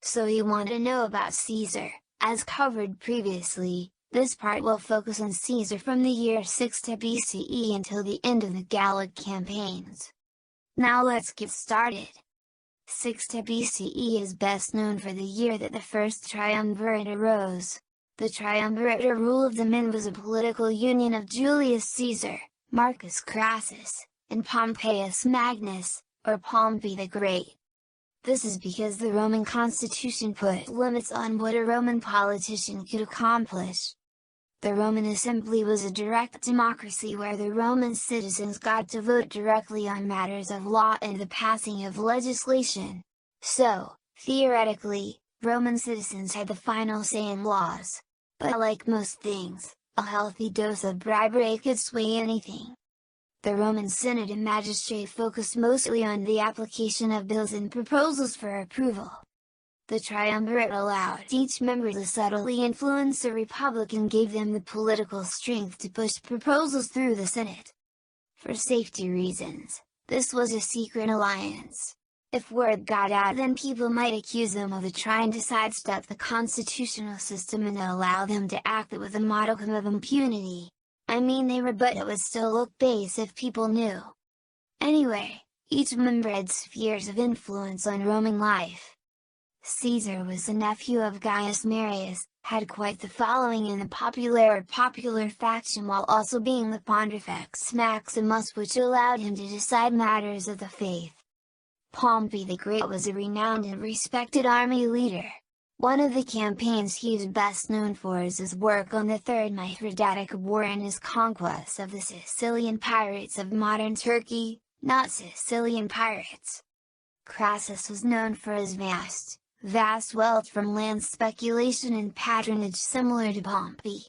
So he wanted to know about Caesar. As covered previously, this part will focus on Caesar from the year 60 BCE until the end of the Gallic campaigns. Now let's get started. 60 BCE is best known for the year that the first triumvirate arose. The triumvirate or rule of the men was a political union of Julius Caesar, Marcus Crassus, and Pompeius Magnus, or Pompey the Great. This is because the Roman constitution put limits on what a Roman politician could accomplish. The Roman assembly was a direct democracy where the Roman citizens got to vote directly on matters of law and the passing of legislation. So, theoretically, Roman citizens had the final say in laws. But like most things, a healthy dose of bribery could sway anything. The Roman Senate and magistrate focused mostly on the application of bills and proposals for approval. The triumvirate allowed each member to subtly influence the republic and gave them the political strength to push proposals through the Senate. For safety reasons, this was a secret alliance. If word got out, then people might accuse them of trying to sidestep the constitutional system and allow them to act with a modicum of impunity. I mean they would, but it would still look base if people knew. Anyway, each member had spheres of influence on Roman life. Caesar was the nephew of Gaius Marius, had quite the following in the popular faction while also being the Pontifex Maximus, which allowed him to decide matters of the faith. Pompey the Great was a renowned and respected army leader. One of the campaigns he is best known for is his work on the Third Mithridatic War and his conquest of the Sicilian pirates of modern Turkey, not Sicilian pirates. Crassus was known for his vast wealth from land speculation and patronage similar to Pompey.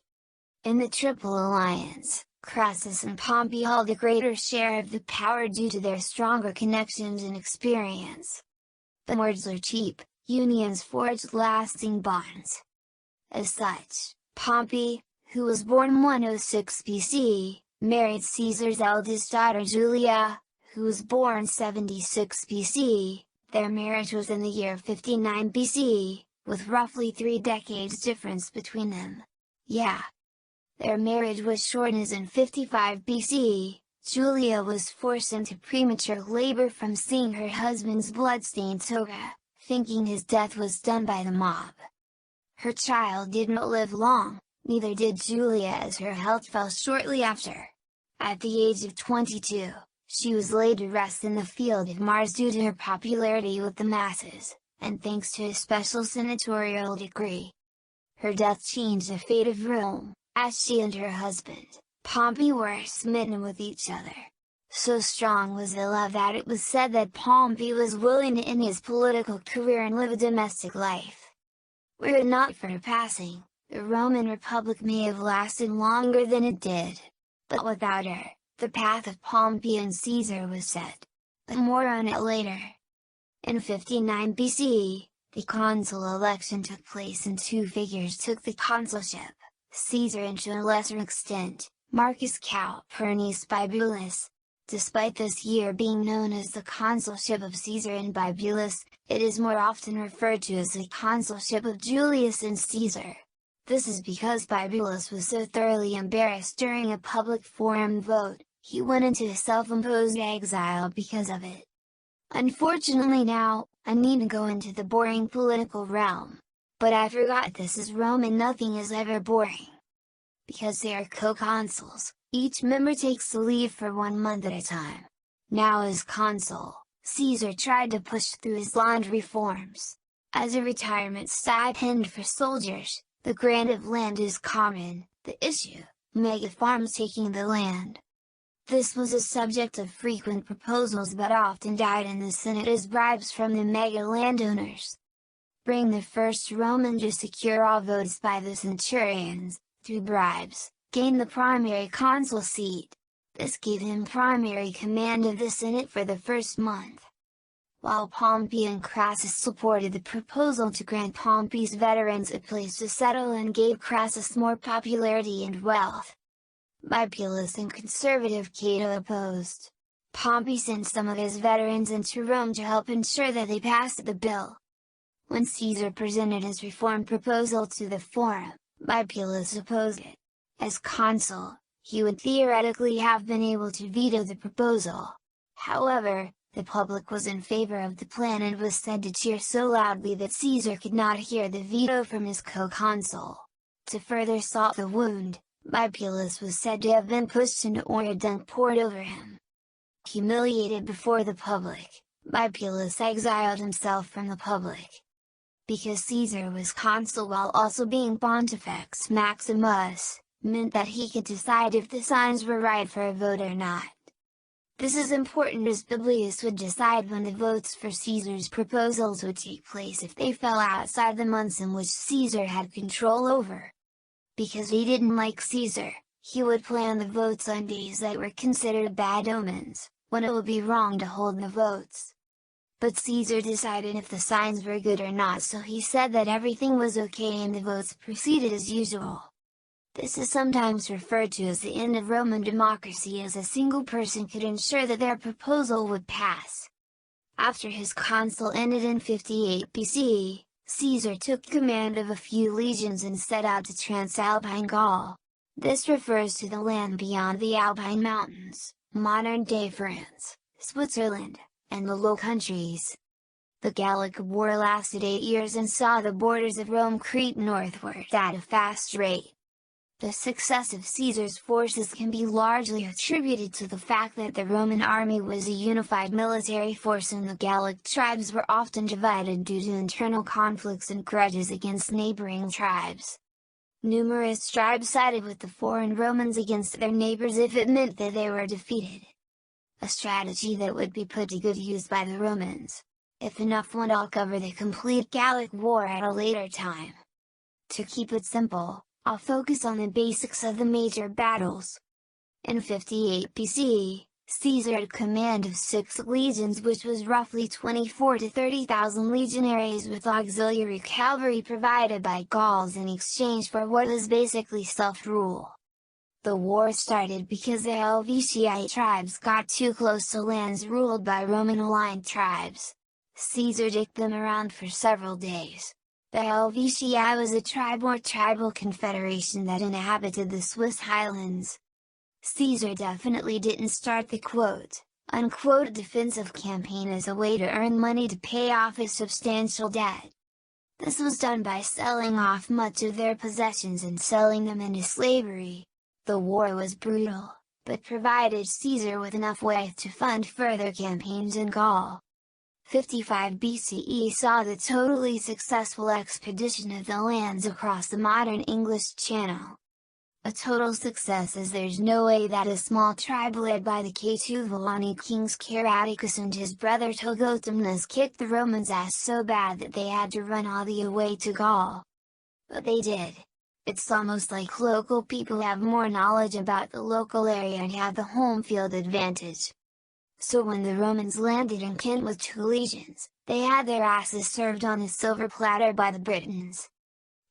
In the Triple Alliance, Crassus and Pompey held a greater share of the power due to their stronger connections and experience. The words are cheap. Unions forged lasting bonds. As such, Pompey, who was born 106 BC, married Caesar's eldest daughter Julia, who was born 76 BC. Their marriage was in the year 59 BC, with roughly 3 decades difference between them. Yeah. Their marriage was shortened as in 55 BC, Julia was forced into premature labor from seeing her husband's bloodstained toga, thinking his death was done by the mob. Her child didn't live long, neither did Julia, as her health fell shortly after. At the age of 22, she was laid to rest in the field of Mars due to her popularity with the masses, and thanks to a special senatorial decree. Her death changed the fate of Rome, as she and her husband, Pompey, were smitten with each other. So strong was the love that it was said that Pompey was willing to end his political career and live a domestic life. Were it not for her passing, the Roman Republic may have lasted longer than it did. But without her, the path of Pompey and Caesar was set. But more on it later. In 59 BC, the consul election took place and 2 figures took the consulship, Caesar and to a lesser extent, Marcus Calpurnius Bibulus. Despite this year being known as the consulship of Caesar and Bibulus, it is more often referred to as the consulship of Julius and Caesar. This is because Bibulus was so thoroughly embarrassed during a public forum vote, he went into a self-imposed exile because of it. Unfortunately now, I need to go into the boring political realm. But I forgot this is Rome and nothing is ever boring. Because they are co-consuls, each member takes the leave for 1 month at a time. Now as consul, Caesar tried to push through his land reforms. As a retirement stipend for soldiers, the grant of land is common, the issue, mega farms taking the land. This was a subject of frequent proposals but often died in the Senate as bribes from the mega landowners. Bring the first Roman to secure all votes by the centurions, through bribes, gained the primary consul seat. This gave him primary command of the Senate for the first month. While Pompey and Crassus supported the proposal to grant Pompey's veterans a place to settle and gave Crassus more popularity and wealth, Bibulus and conservative Cato opposed. Pompey sent some of his veterans into Rome to help ensure that they passed the bill. When Caesar presented his reform proposal to the forum, Bibulus opposed it. As consul, he would theoretically have been able to veto the proposal. However, the public was in favor of the plan and was said to cheer so loudly that Caesar could not hear the veto from his co-consul. To further salt the wound, Bibulus was said to have been pushed into oil dunk poured over him. Humiliated before the public, Bibulus exiled himself from the public. Because Caesar was consul while also being Pontifex Maximus, meant that he could decide if the signs were right for a vote or not. This is important as Publius would decide when the votes for Caesar's proposals would take place if they fell outside the months in which Caesar had control over. Because he didn't like Caesar, he would plan the votes on days that were considered bad omens, when it would be wrong to hold the votes. But Caesar decided if the signs were good or not, so he said that everything was okay and the votes proceeded as usual. This is sometimes referred to as the end of Roman democracy, as a single person could ensure that their proposal would pass. After his consul ended in 58 BCE, Caesar took command of a few legions and set out to Transalpine Gaul. This refers to the land beyond the Alpine Mountains, modern-day France, Switzerland, and the Low Countries. The Gallic War lasted 8 years and saw the borders of Rome creep northward at a fast rate. The success of Caesar's forces can be largely attributed to the fact that the Roman army was a unified military force and the Gallic tribes were often divided due to internal conflicts and grudges against neighboring tribes. Numerous tribes sided with the foreign Romans against their neighbors if it meant that they were defeated. A strategy that would be put to good use by the Romans. If enough would all cover the complete Gallic War at a later time. To keep it simple, I'll focus on the basics of the major battles. In 58 BCE, Caesar had command of 6 legions, which was roughly 24,000 to 30,000 legionaries with auxiliary cavalry provided by Gauls in exchange for what was basically self-rule. The war started because the Helvetii tribes got too close to lands ruled by Roman-aligned tribes. Caesar dicked them around for several days. The Helvetii was a tribe or tribal confederation that inhabited the Swiss highlands. Caesar definitely didn't start the quote-unquote defensive campaign as a way to earn money to pay off his substantial debt. This was done by selling off much of their possessions and selling them into slavery. The war was brutal, but provided Caesar with enough wealth to fund further campaigns in Gaul. 55 BCE saw the totally successful expedition of the lands across the modern English Channel. A total success, as there's no way that a small tribe led by the Caetuvulani kings Caratacus and his brother Togotumnus kicked the Romans' ass so bad that they had to run all the way to Gaul. But they did. It's almost like local people have more knowledge about the local area and have the home field advantage. So when the Romans landed in Kent with 2 legions, they had their asses served on a silver platter by the Britons.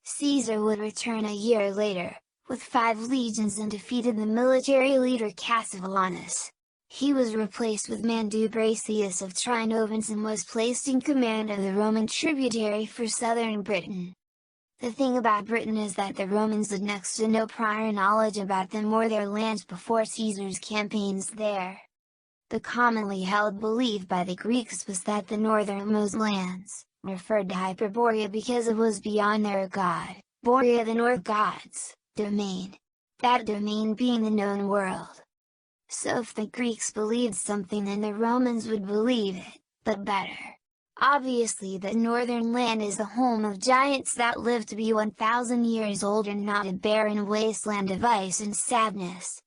Caesar would return a year later, with 5 legions, and defeated the military leader Cassivellaunus. He was replaced with Mandubracius of Trinovans and was placed in command of the Roman tributary for southern Britain. The thing about Britain is that the Romans had next to no prior knowledge about them or their lands before Caesar's campaigns there. The commonly held belief by the Greeks was that the northernmost lands referred to Hyperborea because it was beyond their god, Borea the North god's domain, that domain being the known world. So if the Greeks believed something, then the Romans would believe it, but better. Obviously the northern land is the home of giants that lived to be 1,000 years old and not a barren wasteland of ice and sadness.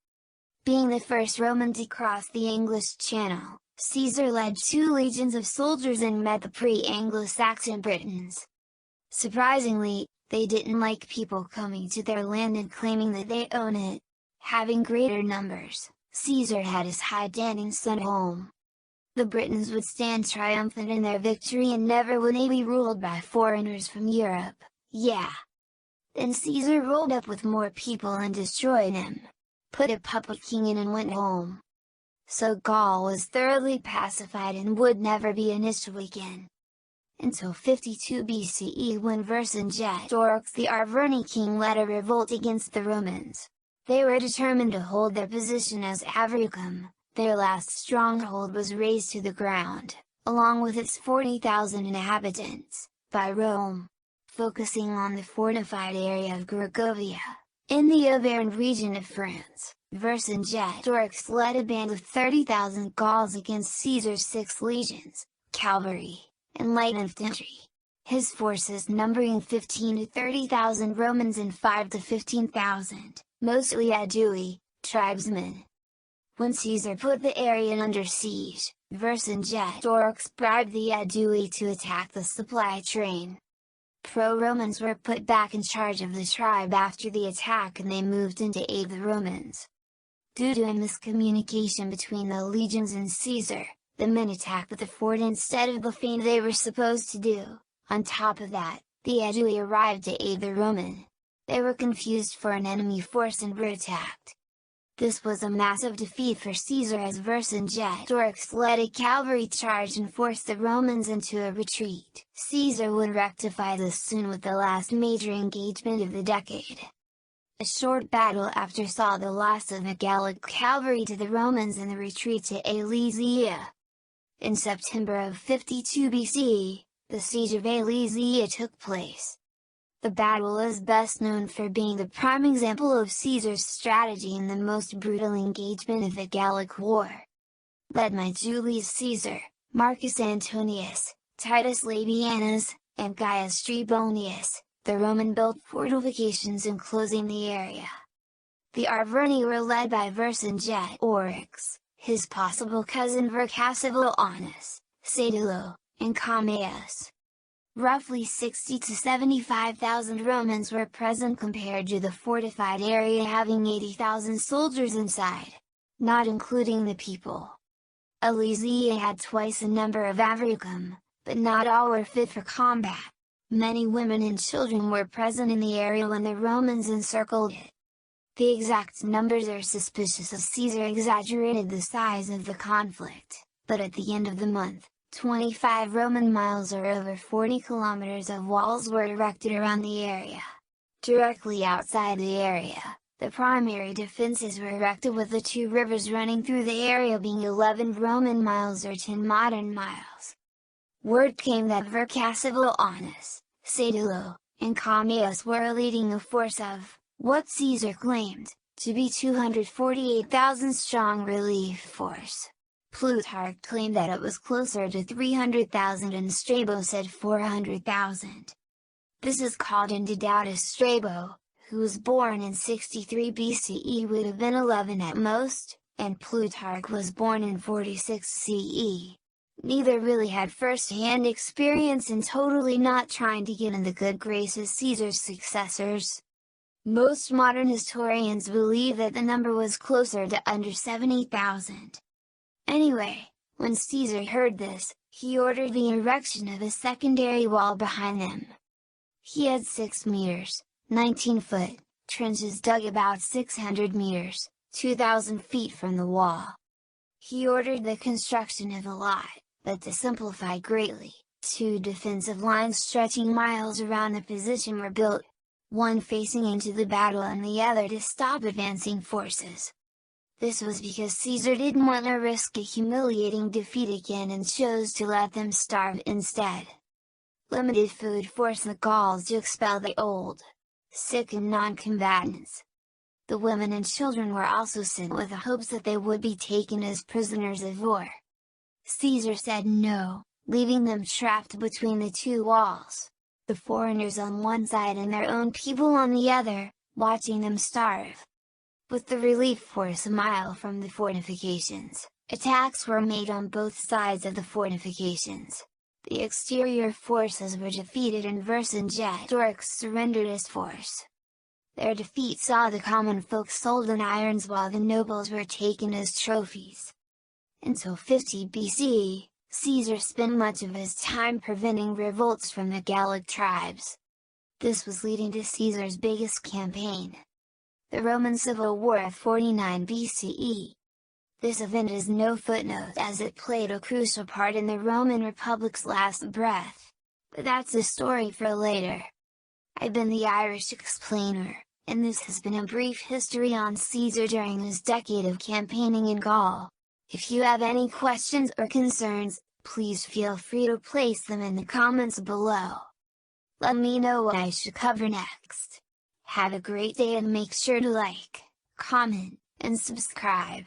Being the first Roman to cross the English Channel, Caesar led 2 legions of soldiers and met the pre-Anglo-Saxon Britons. Surprisingly, they didn't like people coming to their land and claiming that they own it. Having greater numbers, Caesar had his high-standing sent home. The Britons would stand triumphant in their victory and never would they be ruled by foreigners from Europe, yeah. Then Caesar rolled up with more people and destroyed him. Put a puppet king in and went home. So Gaul was thoroughly pacified and would never be an issue again. until 52 BCE when Vercingetorix the Arverni king led a revolt against the Romans. They were determined to hold their position as Avricum. Their last stronghold was razed to the ground, along with its 40,000 inhabitants, by Rome. Focusing on the fortified area of Gergovia, in the Auvergne region of France, Vercingetorix led a band of 30,000 Gauls against Caesar's 6 legions, cavalry, and light infantry. His forces numbering 15 to 30,000 Romans and 5 to 15,000, mostly Aedui, tribesmen. When Caesar put the area under siege, Vercingetorix bribed the Aedui to attack the supply train. Pro-Romans were put back in charge of the tribe after the attack and they moved in to aid the Romans. Due to a miscommunication between the legions and Caesar, the men attacked the fort instead of the feint they were supposed to do. On top of that, the Aedui arrived to aid the Roman. They were confused for an enemy force and were attacked. This was a massive defeat for Caesar as Vercingetorix led a cavalry charge and forced the Romans into a retreat. Caesar would rectify this soon with the last major engagement of the decade. A short battle after saw the loss of the Gallic cavalry to the Romans and the retreat to Elysia. In September of 52 BC, the Siege of Elysia took place. The battle is best known for being the prime example of Caesar's strategy in the most brutal engagement of the Gallic War. Led by Julius Caesar, Marcus Antonius, Titus Labienus, and Gaius Trebonius, the Roman built fortifications enclosing the area. The Arverni were led by Vercingetorix, his possible cousin Vercassivellaunus, Sadulo, and Camillus. Roughly 60 to 75,000 Romans were present compared to the fortified area having 80,000 soldiers inside, not including the people. Elysia had twice the number of Avricum, but not all were fit for combat. Many women and children were present in the area when the Romans encircled it. The exact numbers are suspicious as Caesar exaggerated the size of the conflict, but at the end of the month, 25 Roman miles or over 40 kilometers of walls were erected around the area. Directly outside the area, the primary defenses were erected with the 2 rivers running through the area being 11 Roman miles or 10 modern miles. Word came that Vercassivellaunus, Sadulo, and Camillus were leading a force of, what Caesar claimed, to be 248,000 strong relief force. Plutarch claimed that it was closer to 300,000 and Strabo said 400,000. This is called into doubt as Strabo, who was born in 63 BCE would have been 11 at most, and Plutarch was born in 46 CE. Neither really had first-hand experience and totally not trying to get in the good graces Caesar's successors. Most modern historians believe that the number was closer to under 70,000. Anyway, when Caesar heard this, he ordered the erection of a secondary wall behind them. He had 6 meters, 19 foot, trenches dug about 600 meters, 2,000 feet from the wall. He ordered the construction of a lot, but to simplify greatly, 2 defensive lines stretching miles around the position were built, one facing into the battle and the other to stop advancing forces. This was because Caesar didn't want to risk a humiliating defeat again and chose to let them starve instead. Limited food forced the Gauls to expel the old, sick and non-combatants. The women and children were also sent with the hopes that they would be taken as prisoners of war. Caesar said no, leaving them trapped between the 2 walls, the foreigners on one side and their own people on the other, watching them starve. With the relief force a mile from the fortifications, attacks were made on both sides of the fortifications. The exterior forces were defeated and Vercingetorix surrendered his force. Their defeat saw the common folk sold in irons while the nobles were taken as trophies. Until 50 BC, Caesar spent much of his time preventing revolts from the Gallic tribes. This was leading to Caesar's biggest campaign, the Roman Civil War of 49 BCE. This event is no footnote as it played a crucial part in the Roman Republic's last breath. but that's a story for later. I've been the Irish Explainer, and this has been a brief history on Caesar during his decade of campaigning in Gaul. If you have any questions or concerns, please feel free to place them in the comments below. Let me know what I should cover next. Have a great day and make sure to like, comment, and subscribe.